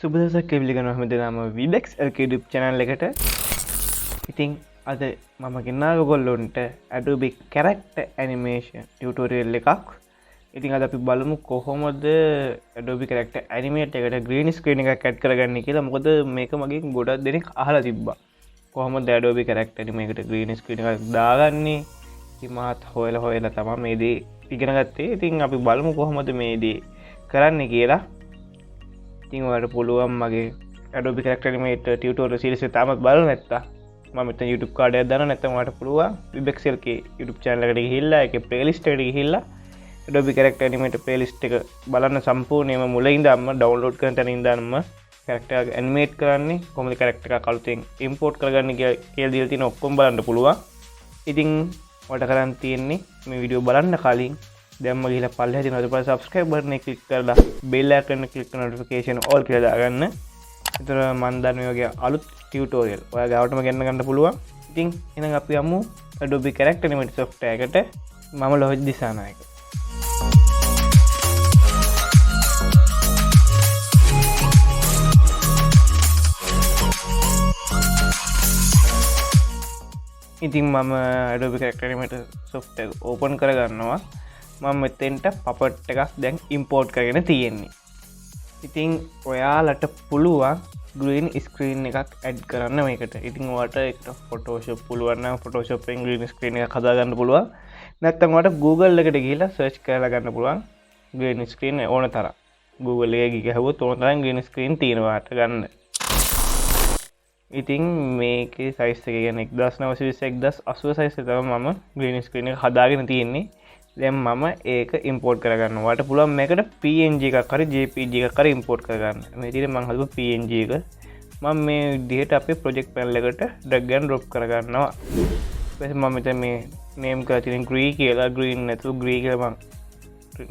සුබදසක් කෙවිලිගන හමදනාම Vibex LK YouTube channel එකට. ඉතින් අද මම ගෙනාව ඔයගොල්ලොන්ට Adobe Character Animation tutorial එකක්. ඉතින් අද අපි බලමු කොහොමද Adobe Character Animator එකට green screen එකක් add කරගන්නේ කියලා. මොකද මේක මගෙන් ගොඩක් දෙනෙක් අහලා තිබ්බා. කොහොමද Adobe Character Animator එකට green screen එකක් දාගන්නේ? ඉතින් මාත් හොයලා තමයි මේ දේ ඉගෙන ගත්තේ. ඉතින් අපි බලමු කොහොමද මේ දේ කරන්නේ කියලා. ඉතින් ඔයාලට පුළුවන් මගේ Adobe Character Animator tutorial series එක තාමත් බලන්න නැත්නම් මම මෙතන YouTube කාඩ් එකක් දානවා. නැත්නම් ඔයාලට පුළුවන් Vibex LK YouTube channel එකට ගිහිල්ලා ඒකේ playlist එකට ගිහිල්ලා Adobe Character Animator playlist එක බලන්න. සම්පූර්ණයෙන්ම මුලින් ඉඳන්ම download කරන තැන ඉඳන්ම character එක animate කරන්නේ කොහොමද character එක අලුතෙන් import කරගන්නේ කියලා දීලා තියෙන ඔක්කොම බලන්න පුළුවන්. ඉතින් ඔයාලට කරන් තියෙන්නේ මේ වීඩියෝ බලන්න කලින් දැම්ම ගිහලා පල්ලෙහා තියෙන අතපය subscribe button එක click කරලා bell icon එක click කරන notification all කියලා දාගන්න. එතන මම දන්න මේ වගේ අලුත් tutorial ඔයා ගාවටම ගන්න පුළුවන්. ඉතින් එහෙනම් අපි යමු Adobe Character Animator software එකට. මම ලොහිත් දිසානායක. ඉතින් මම Adobe Character Animator software open කරගන්නවා. මම මෙතෙන්ට puppet එකක් දැන් import කරගෙන තියෙන්නේ. ඉතින් ඔයාලට පුළුවන් green screen එකක් add කරන්න මේකට. ඉතින් ඔයාලට ඒකට Photoshop පුළුවන් නම් Photoshop එකෙන් green screen එකක් හදා ගන්න පුළුවන්. නැත්නම් ඔයාලට Google එකට ගිහිල්ලා search කරලා ගන්න පුළුවන් green screen ඕන තරම්. Google එකේ ගිහුවොත් ඕන තරම් green screen තියෙනවා ගන්න. ඉතින් මේකේ size එක කියන්නේ 1920x1080 size එක තමයි මම green screen එක හදාගෙන තියෙන්නේ. දැන් මම ඒක import කරගන්න. ඔයාලට පුළුවන් මේකට PNG එකක් හරි JPG එකක් හරි import කරගන්න. මේ විදිහට මම හදුවා PNG එක. මම මේ විදිහට අපේ project panel එකට drag and drop කරගන්නවා. ඊපස්සේ මම මෙතන මේ name කරලා තියෙන green කියලා green නැතුව green කියලා මම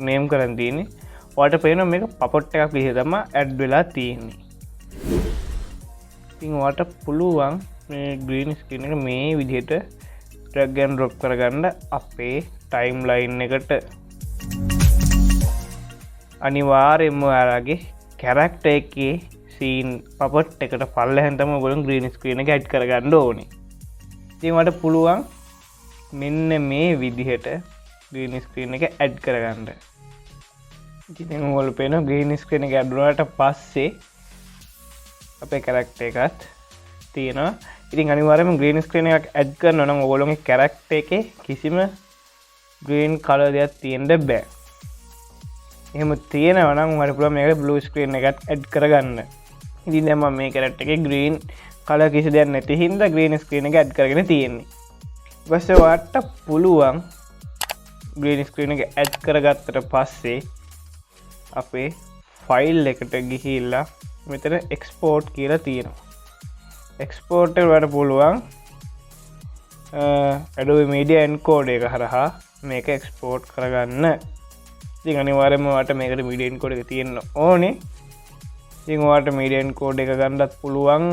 name කරන් තියෙන්නේ. ඔයාලට පේනවා මේක puppet එකක් විදිහට තමයි add වෙලා තියෙන්නේ. ඉතින් ඔයාලට පුළුවන් මේ green screen එක මේ විදිහට drag and drop කරගන්න අපේ timeline එකට. අනිවාර්යයෙන්ම ඔයාලගේ character එකේ scene puppet එකට පල්ලෙහෙන් තමයි ඔයගොල්ලෝ green screen එක add කරගන්න ඕනේ. ඉතින් ඔයාලට පුළුවන් මෙන්න මේ විදිහට green screen එක add කරගන්න. ඉතින් ඔයාලට පේනවා green screen එක add වුණාට පස්සේ අපේ character එකත් තියෙනවා. ඉතින් අනිවාර්යයෙන්ම green screen එකක් add කරනවා නම් ඔයගොල්ලෝගේ character එකේ කිසිම green color දෙයක් තියෙන්න බෑ. එහෙම තියෙනවා නම් ඔයාලට පුළුවන් මේකට blue screen එකක් add කරගන්න. ඉතින් දැන් මම මේ character එකේ green color කිසි දෙයක් නැති හින්දා green screen එක add කරගෙන තියෙන්නේ. ඊපස්සේ ඔයාලට පුළුවන් green screen එක add කරගත්තට පස්සේ අපේ file එකට ගිහිල්ලා මෙතන export කියලා තියෙනවා. export එක වලට පුළුවන් Adobe Media Encoder එක හරහා මේක export කරගන්න. ඉතින් අනිවාර්යයෙන්ම ඔයාලට මේකට media encoder එක තියෙන්න ඕනේ. ඉතින් ඔයාලට media encoder එක ගන්නත් පුළුවන්.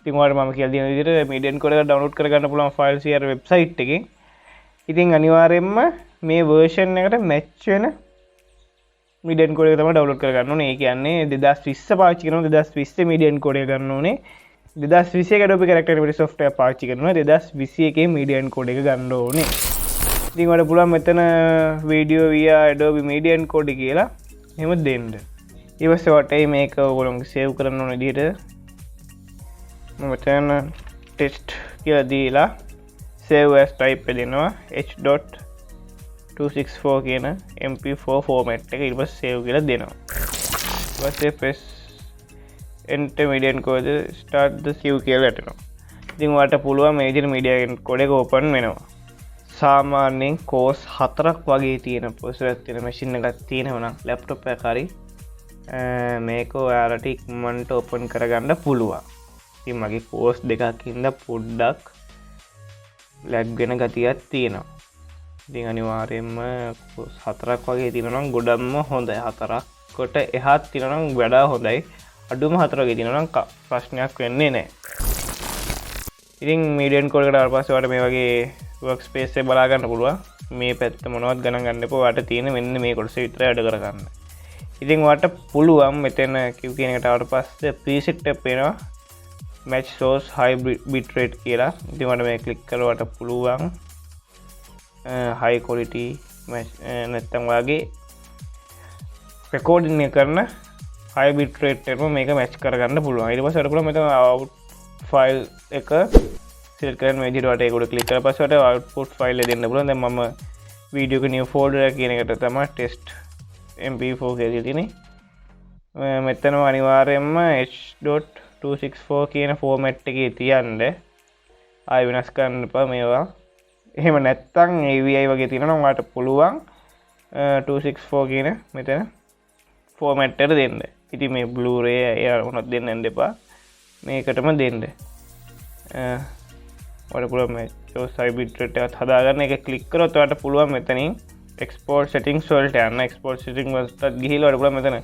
ඉතින් ඔයාලට මම කියලා දෙන විදිහට media encoder එක download කරගන්න පුළුවන් files share website එකෙන්. ඉතින් අනිවාර්යයෙන්ම මේ version එකට match වෙන media encoder එක තමයි download කරගන්න ඕනේ. ඒ කියන්නේ 2020 පාවිච්චි කරනවා 2020 media encoder එක ගන්න ඕනේ. 2021 Adobe Character Animator software පාවිච්චි කරනවා 2021 media encoder එක ගන්න ඕනේ. ඉතින් ඔයාලට පුළුවන් මෙතන video via Adobe Media Encoder කියලා එහෙම දෙන්න. ඊපස්සේ ඔයාලට මේක ඔයගොල්ලෝ save කරන්න ඕන විදිහට මම මෙතන text කියලා දීලා save as type එක දෙනවා h.264 කියන mp4 format එක. ඊට පස්සේ save කියලා දෙනවා. ඊට පස්සේ press enter media encoder start the save කියලා යටනවා. ඉතින් ඔයාලට පුළුවන් මේ විදිහට media encoder එක open වෙනවා. සාමාන්‍යයෙන් course 4ක් වගේ තියෙන processor එකක් තියෙන machine එකක් තියෙනවා නම් laptop එකක් හරි මේක ඔයාලට ඉක්මනට open කරගන්න පුළුවන්. ඉතින් මගේ course දෙකක් ඉඳලා පොඩ්ඩක් lag වෙන ගතියක් තියෙනවා. ඉතින් අනිවාර්යයෙන්ම course 4ක් වගේ තියෙනවා නම් ගොඩක්ම හොඳයි. 4කට එහාත් තියෙනවා නම් වඩා හොඳයි. අඩුම 4 වගේ තියෙනවා නම් ප්‍රශ්නයක් වෙන්නේ නැහැ. ඉතින් media encoder එකට ආවට පස්සේ ඔයාලට මේ වගේ workspace එක බලා ගන්න පුළුවන්. මේ පැත්ත මොනවත් ගණන් ගන්න එපා. ඔයාලට තියෙන මෙන්න මේ කොටස විතරයි වැඩ කරගන්න. ඉතින් ඔයාලට පුළුවන් මෙතන Q කියන එකට ආවට පස්සේ preset එක පේනවා match source high bitrate කියලා. ඉතින් ඔයාලට මේ ක්ලික් කරලා පුළුවන් high quality match නැත්නම් ඔයාගේ recording එක කරන high bitrate එකම මේක match කරගන්න පුළුවන්. ඊට පස්සේ ඔයාලට පුළුවන් මෙතන out file එක select කරගෙන මේ විදිහට ඔයාලට ඒක උඩ ක්ලික් කරලා පස්සේ ඔයාලට output file එක දෙන්න පුළුවන්. දැන් මම video එක new folder එක කියන එකට තමයි test mp4 කියලා තියෙන්නේ. මෙතන අනිවාර්යයෙන්ම h.264 කියන format එකේ තියන්න. ආයෙ වෙනස් කරන්න එපා මේවා. එහෙම නැත්නම් AVI වගේ තියෙනවා නම් ඔයාලට පුළුවන් 264 කියන මෙතන format එකට දෙන්න. ඉතින් මේ Blu-ray ඒ වුණත් දෙන්න යන්න එපා. මේකටම දෙන්න. ඔයාලට පුළුවන් මේ high bitrate එකත් හදාගන්න. ඒක ක්ලික් කරොත් ඔයාලට පුළුවන් මෙතනින් export settings වලට යන්න. export settings වලට ගිහිල්ලා ඔයාලට පුළුවන් මෙතන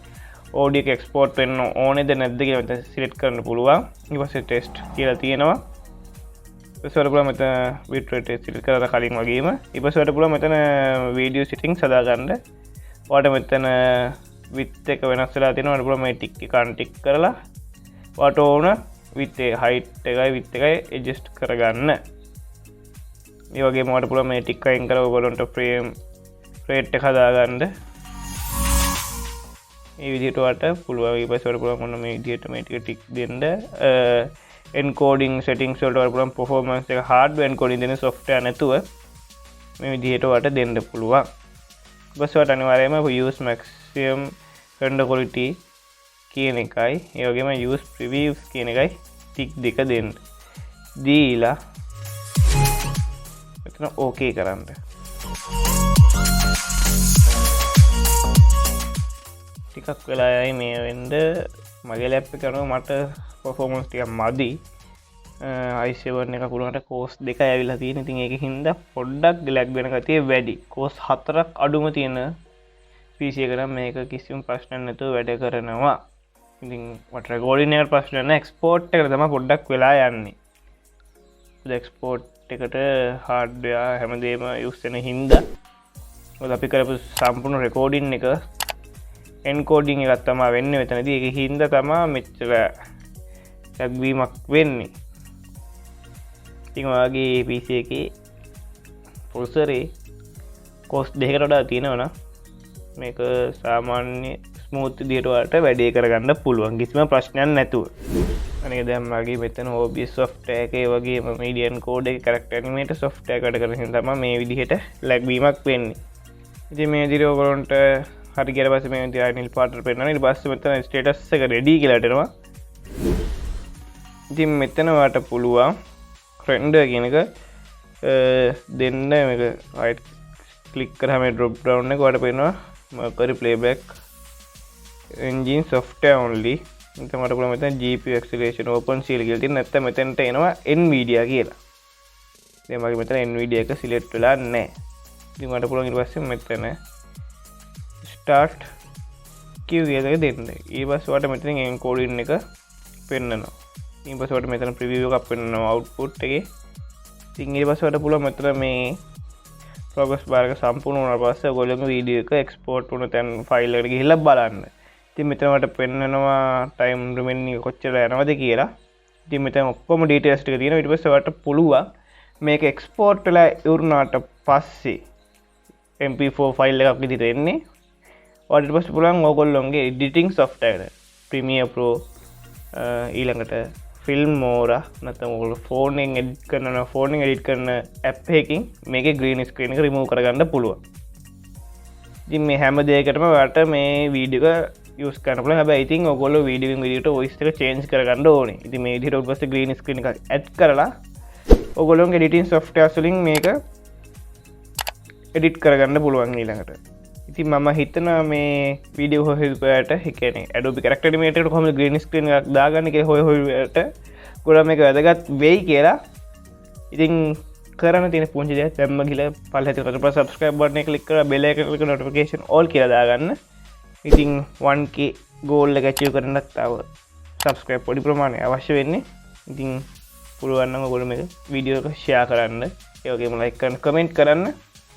audio එක export වෙන්න ඕනේද නැද්ද කියලා මෙතන select කරන්න පුළුවන්. ඊට පස්සේ test කියලා තියෙනවා. ඊට පස්සේ ඔයාලට පුළුවන් මෙතන bitrate එක select කරලා කලින් වගේම ඊට පස්සේ ඔයාලට පුළුවන් මෙතන video settings හදාගන්න. ඔයාලට මෙතන width එක වෙනස් වෙලා තියෙනවා. ඔයාලට පුළුවන් මේ tick එක untick කරලා ඔයාලට ඕන width එක height එකයි width එකයි adjust කරගන්න. ඒ වගේම ඔයාලට පුළුවන් මේ tick අයින් කරලා ඔයගොල්ලන්ට frame rate එක හදාගන්න. මේ විදිහට ඔයාලට පුළුවන්. ඊට පස්සේ ඔයාලට පුළුවන් ඔන්න මේ විදිහට මේ ටික tick දෙන්න. encoding settings වලට ඔයාලට පුළුවන් performance එක hardware encoding දෙන software නැතුව මේ විදිහට ඔයාලට දෙන්න පුළුවන්. ඊට පස්සේ ඔයාලට අනිවාර්යයෙන්ම use maximum render quality කියන එකයි ඒ වගේම use previews කියන එකයි tick දෙක දෙන්න. දීලා මෙතන okay කරන්න. ටිකක් වෙලා යයි මේ වෙන්න මගේ ලැප් එක කරනවා මට performance ටිකක් මදි. i7 එක කුලකට කෝස් 2යි ඇවිල්ලා තියෙන. ඉතින් ඒකෙන් හින්දා පොඩ්ඩක් lag වෙන ගතිය වැඩි. කෝස් 4ක් අඩුම තියෙන PC එක නම් මේක කිසිම ප්‍රශ්නයක් නැතුව වැඩ කරනවා. ඉතින් මට recording එකට ප්‍රශ්න නැහැ. export එකට තමයි පොඩ්ඩක් වෙලා යන්නේ. export එකට hardware හැමදේම use වෙන හින්දා මොකද අපි කරපු සම්පූර්ණ recording එක encoding එකක් තමයි වෙන්නේ මෙතනදී. ඒක හින්දා තමයි මෙච්චර ලැබීමක් වෙන්නේ. ඉතින් ඔයාගේ PC එකේ processor cost දෙකකට වඩා තියෙනවා නම් මේක සාමාන්‍ය ස්මූත් විදිහට ඔයාලට වැඩේ කරගන්න පුළුවන් කිසිම ප්‍රශ්නයක් නැතුව. අනේ දැන් මගේ මෙතන OBS software එකේ වගේම media encode එකේ character animator software එකට කරගෙන හින්දා තමයි මේ විදිහට lag වීමක් වෙන්නේ. ඉතින් මේ විදිහට ඔයගොල්ලන්ට හරි ගියට පස්සේ මේ විදිහට අනිල් පාටට පෙන්නනවා. ඊට පස්සේ මෙතන status එක ready කියලා හිටෙනවා. ඉතින් මෙතන ඔයාලට පුළුවන් render කියන එක දෙන්න. මේක right click කරාම මේ drop down එක ඔයාලට පේනවා Mercury playback engine software only. මෙතන මට පුළුවන් මෙතන GPU acceleration open seal කියලා තියෙන. නැත්නම් මෙතනට එනවා Nvidia කියලා. දැන් මගේ මෙතන Nvidia එක select වෙලා නැහැ. ඉතින් මට පුළුවන් ඊට පස්සේ මෙතන start queue එක දෙන්න. ඊට පස්සේ ඔයාලට මෙතනින් encoding එක පෙන්නනවා. ඊට පස්සේ ඔයාලට මෙතන preview එකක් පෙන්නනවා output එකේ. ඉතින් ඊට පස්සේ ඔයාලට පුළුවන් මෙතන මේ progress bar එක සම්පූර්ණ වුණාට පස්සේ ඔයගොල්ලෝගේ වීඩියෝ එක export වුණ තැන් ෆයිල් එකට ගිහිල්ලා බලන්න. ඉතින් මෙතන මට පෙන්නනවා time remaining කොච්චර යනවද කියලා. ඉතින් මෙතන ඔක්කොම details ටික තියෙනවා. ඊට පස්සේ ඔයාලට පුළුවන් මේක export වෙලා ඉවරනාට පස්සේ mp4 ෆයිල් එකක් විදිහට එන්නේ. ඔයාලට ඊට පස්සේ පුළුවන් ඔයගොල්ලෝගේ editing software එක Premiere Pro ඊළඟට Filmora නැත්නම් ඔයගොල්ලෝ ෆෝන් එකෙන් edit කරනවා. ෆෝන් එකෙන් edit කරන app එකකින් මේකේ green screen එක remove කරගන්න පුළුවන්. ඉතින් මේ හැම දෙයකටම ඔයාලට මේ වීඩියෝ එක use කරන්න පුළුවන්. හැබැයි ඉතින් ඔයගොල්ලෝ වීඩියෝ විදිහට voice එක change කරගන්න ඕනේ. ඉතින් මේ විදිහට ඊට පස්සේ green screen එක add කරලා ඔයගොල්ලෝගේ editing software වලින් මේක edit කරගන්න පුළුවන් ඊළඟට. ඉතින් මම හිතනවා මේ වීඩියෝ හොයපුවාට ඒ කියන්නේ Adobe Character Animator එකට කොහොමද green screen එකක් දාගන්නේ කියලා හොයපුවාට ගොඩක් මේක වැදගත් වෙයි කියලා. ඉතින් කරන්න තියෙන පුංචි දෙයක් දැම්ම ගිහලා පල්ලෙහාට කරලා subscribe button එක click කරලා bell එක click කරලා notification all කියලා දාගන්න. ඉතින් 1k goal එක achieve කරන්නත් තව subscribe පොඩි ප්‍රමාණයක් අවශ්‍ය වෙන්නේ. ඉතින් පුළුවන් නම් ඔයගොල්ලෝ මේක වීඩියෝ එක share කරන්න, ඒ වගේම like කරන්න, comment කරන්න.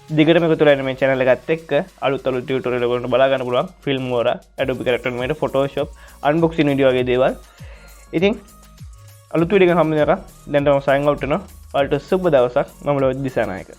දිගටම එකතු වෙලා මේ channel එකත් එක්ක අලුත් tutorial වලට බලා ගන්න පුළුවන් film වල Adobe Character Animator Photoshop unboxing video වගේ දේවල්. ඉතින් අලුත් වීඩියෝ එකක් හම්බ වෙනකම් දැන් තමයි sign out වෙනවා. ඔයාලට සුබ දවසක්. මම ලෝජ් දිසානායක.